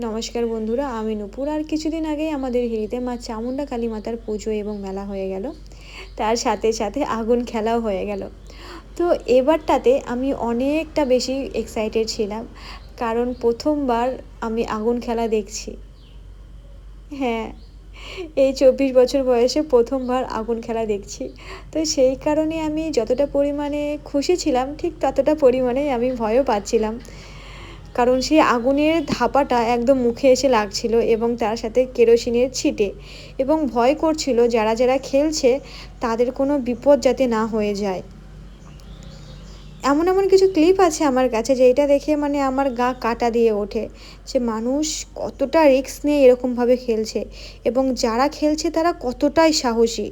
নমস্কার বন্ধুরা, আমি নূপুর। আর কিছুদিন আগেই আমাদের হিড়িতে মা চামুণ্ডা কালী মাতার পুজো এবং মেলা হয়ে গেল। তার সাথে সাথে আগুন খেলাও হয়ে গেল। তো এবারটাতে আমি অনেকটা বেশি এক্সাইটেড ছিলাম, কারণ প্রথমবার আমি আগুন খেলা দেখছি। হ্যাঁ, এই 24 বছর বয়সে প্রথমবার আগুন খেলা দেখছি। তো সেই কারণে আমি যতটা পরিমাণে খুশি ছিলাম, ঠিক ততটা পরিমাণেই আমি ভয়ও পাচ্ছিলাম। কারণ সেই আগুনের ধাপাটা একদম মুখে এসে লাগছিল এবং তার সাথে কেরোসিনের ছিটে, এবং ভয় করছিল যারা যারা খেলছে তাদের কোনো বিপদ যাতে না হয়ে যায়। এমন এমন কিছু ক্লিপ আছে আমার কাছে যেটা দেখে মানে আমার গা কাঁটা দিয়ে ওঠে, যে মানুষ কতটা রিস্ক নিয়ে এরকমভাবে খেলছে এবং যারা খেলছে তারা কতটাই সাহসী।